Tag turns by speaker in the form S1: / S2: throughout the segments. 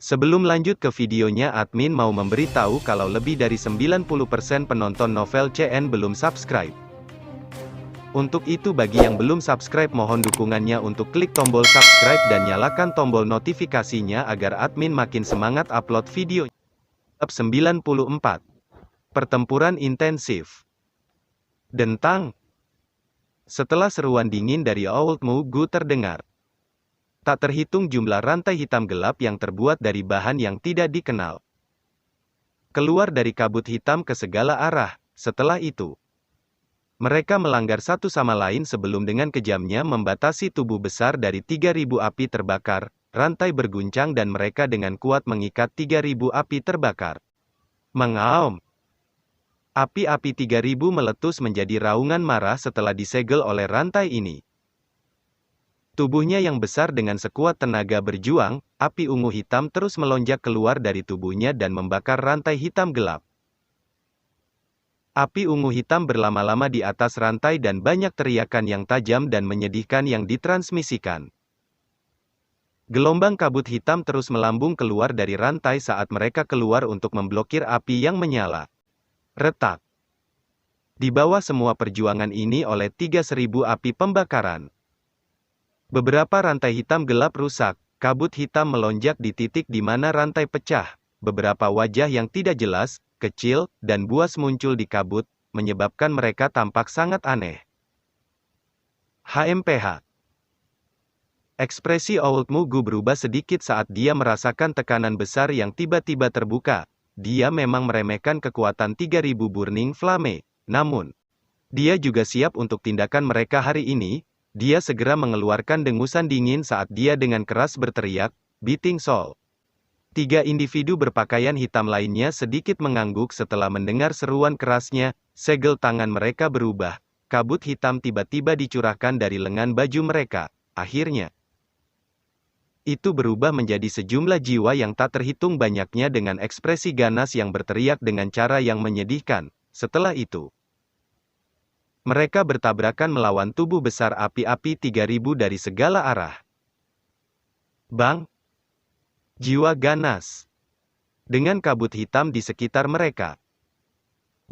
S1: Sebelum lanjut ke videonya, admin mau memberitahu kalau lebih dari 90% penonton novel CN belum subscribe. Untuk itu bagi yang belum subscribe mohon dukungannya untuk klik tombol subscribe dan nyalakan tombol notifikasinya agar admin makin semangat upload video. Bab 94. Pertempuran intensif. Dentang. Setelah seruan dingin dari Old Mugu terdengar, tak terhitung jumlah rantai hitam gelap yang terbuat dari bahan yang tidak dikenal keluar dari kabut hitam ke segala arah. Setelah itu, mereka melanggar satu sama lain sebelum dengan kejamnya membatasi tubuh besar dari 3.000 api terbakar. Rantai berguncang dan mereka dengan kuat mengikat 3.000 api terbakar. Mengaum. Api-api 3.000 meletus menjadi raungan marah setelah disegel oleh rantai ini. Tubuhnya yang besar dengan sekuat tenaga berjuang, api ungu hitam terus melonjak keluar dari tubuhnya dan membakar rantai hitam gelap. Api ungu hitam berlama-lama di atas rantai dan banyak teriakan yang tajam dan menyedihkan yang ditransmisikan. Gelombang kabut hitam terus melambung keluar dari rantai saat mereka keluar untuk memblokir api yang menyala. Retak. Di bawah semua perjuangan ini oleh 3.000 api pembakaran. Beberapa rantai hitam gelap rusak, kabut hitam melonjak di titik di mana rantai pecah. Beberapa wajah yang tidak jelas, kecil, dan buas muncul di kabut, menyebabkan mereka tampak sangat aneh. HMPH. Ekspresi Old Mugu berubah sedikit saat dia merasakan tekanan besar yang tiba-tiba terbuka. Dia memang meremehkan kekuatan 3.000 Burning Flame, namun dia juga siap untuk tindakan mereka hari ini. Dia segera mengeluarkan dengusan dingin saat dia dengan keras berteriak, "Beating Soul." 3 individu berpakaian hitam lainnya sedikit mengangguk setelah mendengar seruan kerasnya. Segel tangan mereka berubah. Kabut hitam tiba-tiba dicurahkan dari lengan baju mereka. Akhirnya, itu berubah menjadi sejumlah jiwa yang tak terhitung banyaknya dengan ekspresi ganas yang berteriak dengan cara yang menyedihkan. Setelah itu, mereka bertabrakan melawan tubuh besar api-api 3.000 dari segala arah. Bang! Jiwa ganas. Dengan kabut hitam di sekitar mereka.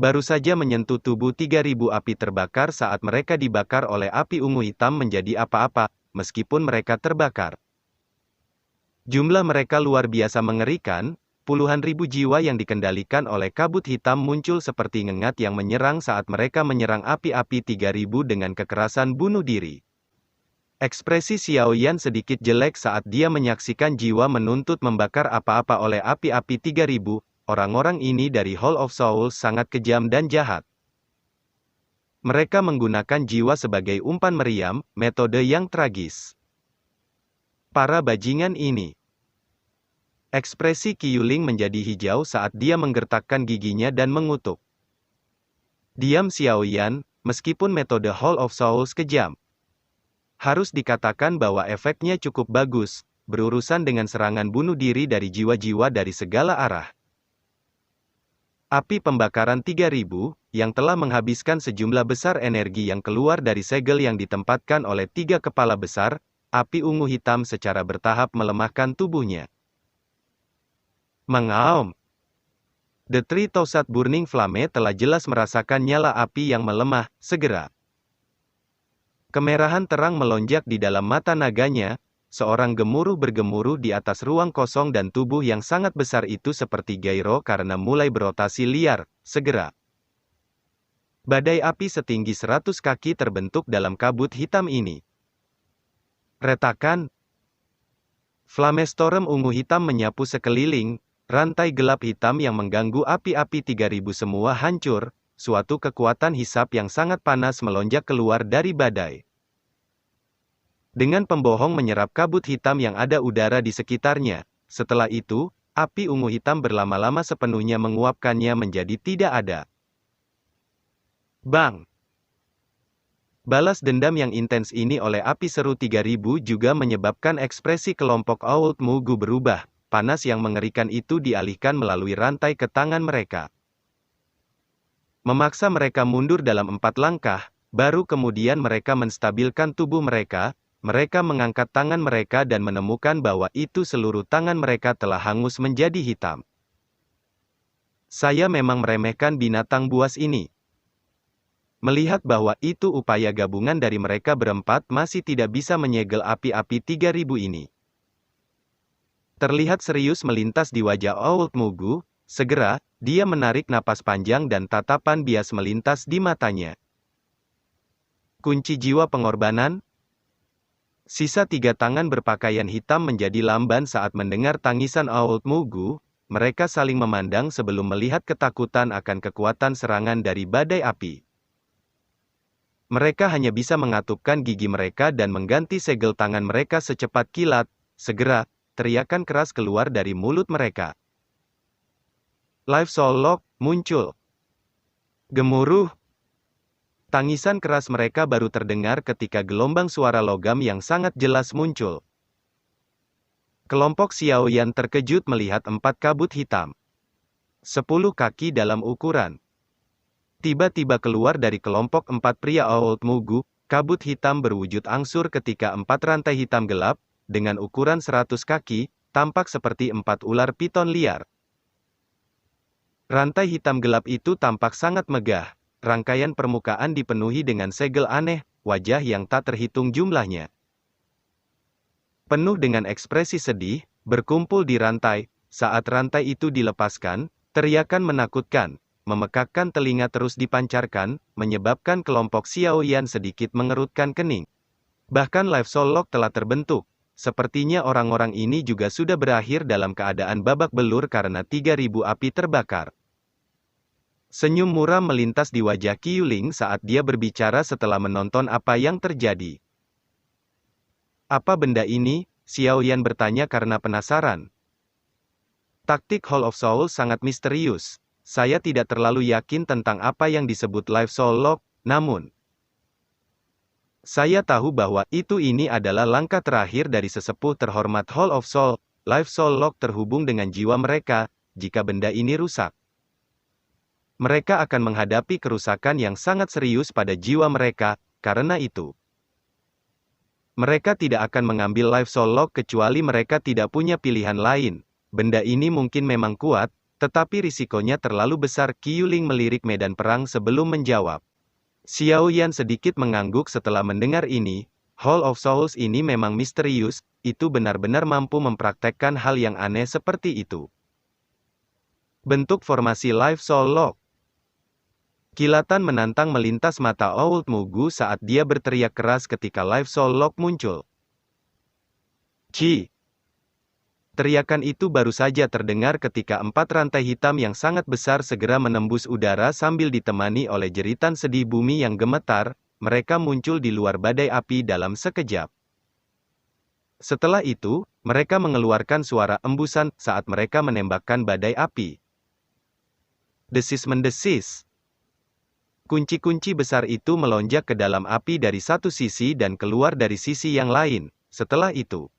S1: Baru saja menyentuh tubuh 3.000 api terbakar saat mereka dibakar oleh api ungu hitam menjadi apa-apa, meskipun mereka terbakar. Jumlah mereka luar biasa mengerikan. Puluhan ribu jiwa yang dikendalikan oleh kabut hitam muncul seperti ngengat yang menyerang saat mereka menyerang api-api 3.000 dengan kekerasan bunuh diri. Ekspresi Xiaoyan sedikit jelek saat dia menyaksikan jiwa menuntut membakar apa-apa oleh api-api 3.000. Orang-orang ini dari Hall of Souls sangat kejam dan jahat. Mereka menggunakan jiwa sebagai umpan meriam, metode yang tragis. Para bajingan ini. Ekspresi Qiuling menjadi hijau saat dia menggertakkan giginya dan mengutuk. Diam Xiaoyan, meskipun metode Hall of Souls kejam. Harus dikatakan bahwa efeknya cukup bagus, berurusan dengan serangan bunuh diri dari jiwa-jiwa dari segala arah. Api pembakaran 3.000, yang telah menghabiskan sejumlah besar energi yang keluar dari segel yang ditempatkan oleh 3 kepala besar, api ungu hitam secara bertahap melemahkan tubuhnya. Mengaum. The 3,000 Burning Flame telah jelas merasakan nyala api yang melemah. Segera, kemerahan terang melonjak di dalam mata naganya. Seorang gemuruh bergemuruh di atas ruang kosong dan tubuh yang sangat besar itu seperti gairo karena mulai berotasi liar. Segera, badai api setinggi 100 kaki terbentuk dalam kabut hitam ini. Retakan. Flamestorm ungu hitam menyapu sekeliling. Rantai gelap hitam yang mengganggu api-api 3.000 semua hancur. Suatu kekuatan hisap yang sangat panas melonjak keluar dari badai. Dengan pembohong menyerap kabut hitam yang ada udara di sekitarnya. Setelah itu, api ungu hitam berlama-lama sepenuhnya menguapkannya menjadi tidak ada. Bang! Balas dendam yang intens ini oleh api seru 3.000 juga menyebabkan ekspresi kelompok Old Mugu berubah. Panas yang mengerikan itu dialihkan melalui rantai ke tangan mereka. Memaksa mereka mundur dalam 4 langkah, baru kemudian mereka menstabilkan tubuh mereka. mereka mengangkat tangan mereka dan menemukan bahwa itu seluruh tangan mereka telah hangus menjadi hitam. Saya memang meremehkan binatang buas ini. Melihat bahwa itu upaya gabungan dari mereka berempat masih tidak bisa menyegel api-api 3000 ini. Terlihat serius melintas di wajah Old Mugu, segera, dia menarik napas panjang dan tatapan bias melintas di matanya. Kunci jiwa pengorbanan? Sisa 3 tangan berpakaian hitam menjadi lamban saat mendengar tangisan Old Mugu, mereka saling memandang sebelum melihat ketakutan akan kekuatan serangan dari badai api. Mereka hanya bisa mengatupkan gigi mereka dan mengganti segel tangan mereka secepat kilat, segera, teriakan keras keluar dari mulut mereka. Life Soul Lock muncul. Gemuruh. Tangisan keras mereka baru terdengar ketika gelombang suara logam yang sangat jelas muncul. Kelompok Xiao Yan terkejut melihat 4 kabut hitam. 10 kaki dalam ukuran. Tiba-tiba keluar dari kelompok 4 pria Old Mugu, kabut hitam berwujud angsur ketika 4 rantai hitam gelap, dengan ukuran 100 kaki, tampak seperti 4 ular piton liar. Rantai hitam gelap itu tampak sangat megah, rangkaian permukaan dipenuhi dengan segel aneh, wajah yang tak terhitung jumlahnya. Penuh dengan ekspresi sedih, berkumpul di rantai, saat rantai itu dilepaskan, teriakan menakutkan, memekakkan telinga terus dipancarkan, menyebabkan kelompok Xiao Yan sedikit mengerutkan kening. Bahkan Life Soul Lock telah terbentuk. Sepertinya orang-orang ini juga sudah berakhir dalam keadaan babak belur karena 3000 api terbakar. Senyum muram melintas di wajah Qiuling saat dia berbicara setelah menonton apa yang terjadi. Apa benda ini? Xiao Yan bertanya karena penasaran. Taktik Hall of Soul sangat misterius. Saya tidak terlalu yakin tentang apa yang disebut Life Soul Lock, namun saya tahu bahwa ini adalah langkah terakhir dari sesepuh terhormat Hall of Soul. Life Soul Lock terhubung dengan jiwa mereka. Jika benda ini rusak, mereka akan menghadapi kerusakan yang sangat serius pada jiwa mereka. Karena itu, mereka tidak akan mengambil Life Soul Lock kecuali mereka tidak punya pilihan lain. Benda ini mungkin memang kuat, tetapi risikonya terlalu besar. Qiuling melirik medan perang sebelum menjawab. Xiao Yan sedikit mengangguk setelah mendengar ini. Hall of Souls ini memang misterius, itu benar-benar mampu mempraktekkan hal yang aneh seperti itu. Bentuk formasi Life Soul Lock. Kilatan menantang melintas mata Old Mugu saat dia berteriak keras ketika Life Soul Lock muncul. Ci! Teriakan itu baru saja terdengar ketika 4 rantai hitam yang sangat besar segera menembus udara sambil ditemani oleh jeritan sedih bumi yang gemetar. Mereka muncul di luar badai api dalam sekejap. Setelah itu, mereka mengeluarkan suara embusan saat mereka menembakkan badai api. Desis mendesis. Kunci-kunci besar itu melonjak ke dalam api dari satu sisi dan keluar dari sisi yang lain. Setelah itu,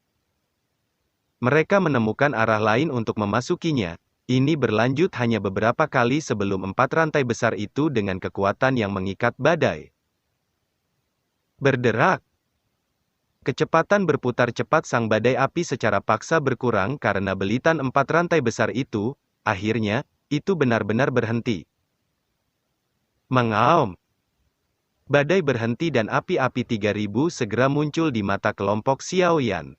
S1: mereka menemukan arah lain untuk memasukinya. Ini berlanjut hanya beberapa kali sebelum 4 rantai besar itu dengan kekuatan yang mengikat badai berderak. Kecepatan berputar cepat sang badai api secara paksa berkurang karena belitan 4 rantai besar itu. Akhirnya, itu benar-benar berhenti. Mengaum. Badai berhenti dan api-api 3000 segera muncul di mata kelompok Xiao Yan.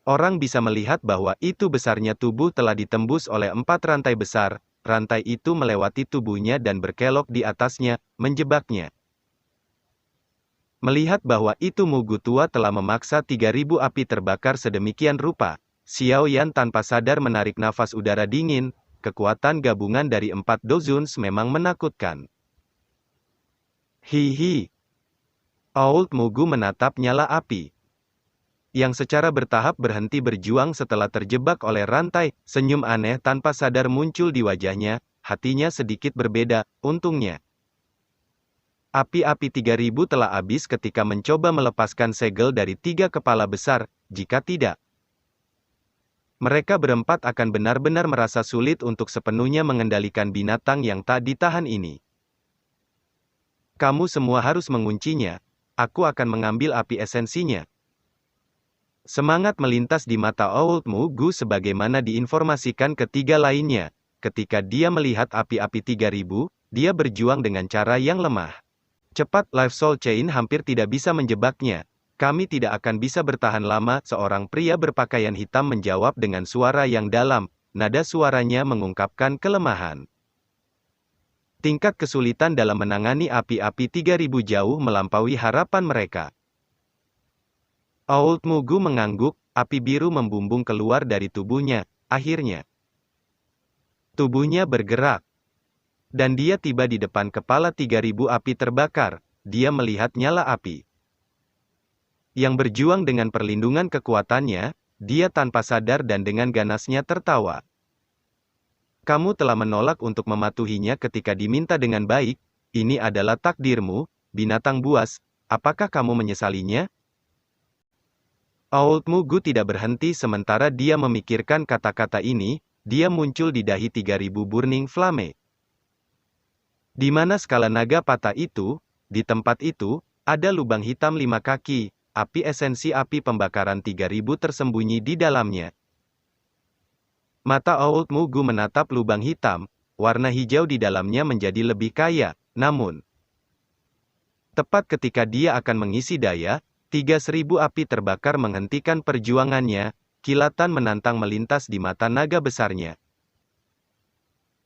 S1: Orang bisa melihat bahwa itu besarnya tubuh telah ditembus oleh 4 rantai besar. Rantai itu melewati tubuhnya dan berkelok di atasnya, menjebaknya. Melihat bahwa itu Mugu tua telah memaksa 3000 api terbakar sedemikian rupa, Xiao Yan tanpa sadar menarik nafas udara dingin. Kekuatan gabungan dari 4 dozuns memang menakutkan. Hihi. Old Mugu menatap nyala api yang secara bertahap berhenti berjuang setelah terjebak oleh rantai. Senyum aneh tanpa sadar muncul di wajahnya, hatinya sedikit berbeda, untungnya. Api-api 3000 telah habis ketika mencoba melepaskan segel dari 3 kepala besar, jika tidak, mereka berempat akan benar-benar merasa sulit untuk sepenuhnya mengendalikan binatang yang tak ditahan ini. Kamu semua harus menguncinya. aku akan mengambil api esensinya. Semangat melintas di mata Old Mugu sebagaimana diinformasikan ketiga lainnya. Ketika dia melihat api-api 3000, dia berjuang dengan cara yang lemah. Cepat, Life Soul Chain hampir tidak bisa menjebaknya. Kami tidak akan bisa bertahan lama, seorang pria berpakaian hitam menjawab dengan suara yang dalam. Nada suaranya mengungkapkan kelemahan. Tingkat kesulitan dalam menangani api-api 3000 jauh melampaui harapan mereka. Old Mugu mengangguk, api biru membumbung keluar dari tubuhnya. Akhirnya, tubuhnya bergerak. Dan dia tiba di depan kepala 3000 api terbakar. Dia melihat nyala api yang berjuang dengan perlindungan kekuatannya. Dia tanpa sadar dan dengan ganasnya tertawa. Kamu telah menolak untuk mematuhinya ketika diminta dengan baik. Ini adalah takdirmu, binatang buas. Apakah kamu menyesalinya? Old Mugu tidak berhenti sementara dia memikirkan kata-kata ini. Dia muncul di dahi 3000 Burning Flame. Di mana skala naga patah itu, di tempat itu, ada lubang hitam 5 kaki, api esensi api pembakaran 3000 tersembunyi di dalamnya. Mata Old Mugu menatap lubang hitam, warna hijau di dalamnya menjadi lebih kaya, namun, tepat ketika dia akan mengisi daya, 3000 api terbakar menghentikan perjuangannya, kilatan menantang melintas di mata naga besarnya.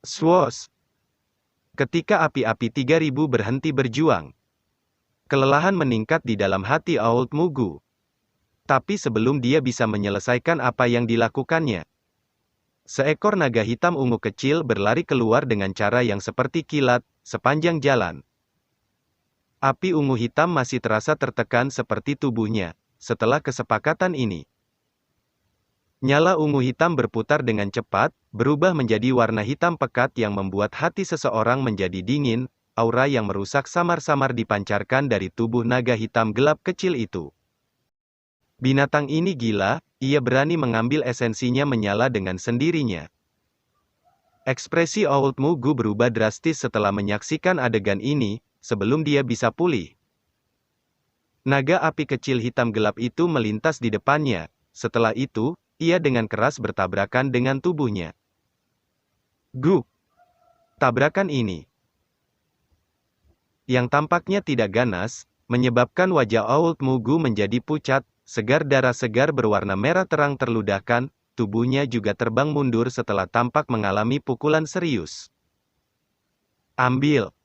S1: Swoosh! Ketika api-api 3000 berhenti berjuang, kelelahan meningkat di dalam hati Old Mugu. Tapi sebelum dia bisa menyelesaikan apa yang dilakukannya, seekor naga hitam ungu kecil berlari keluar dengan cara yang seperti kilat, sepanjang jalan. Api ungu hitam masih terasa tertekan seperti tubuhnya. Setelah kesepakatan ini, nyala ungu hitam berputar dengan cepat, berubah menjadi warna hitam pekat yang membuat hati seseorang menjadi dingin. Aura yang merusak samar-samar dipancarkan dari tubuh naga hitam gelap kecil itu. Binatang ini gila, ia berani mengambil esensinya menyala dengan sendirinya. Ekspresi Old Mugu berubah drastis setelah menyaksikan adegan ini. Sebelum dia bisa pulih, naga api kecil hitam gelap itu melintas di depannya. Setelah itu, ia dengan keras bertabrakan dengan tubuhnya. Guk! Tabrakan ini, yang tampaknya tidak ganas, menyebabkan wajah Old Mugu menjadi pucat, segar darah segar berwarna merah terang terludahkan, tubuhnya juga terbang mundur setelah tampak mengalami pukulan serius. Ambil!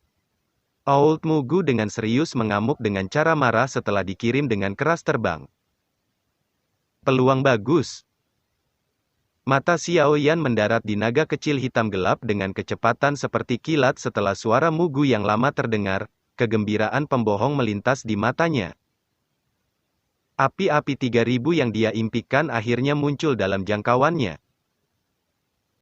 S1: Old Mugu dengan serius mengamuk dengan cara marah setelah dikirim dengan keras terbang. Peluang bagus. Mata Xiao Yan mendarat di naga kecil hitam gelap dengan kecepatan seperti kilat setelah suara Mugu yang lama terdengar, kegembiraan pembohong melintas di matanya. Api-api 3000 yang dia impikan akhirnya muncul dalam jangkauannya.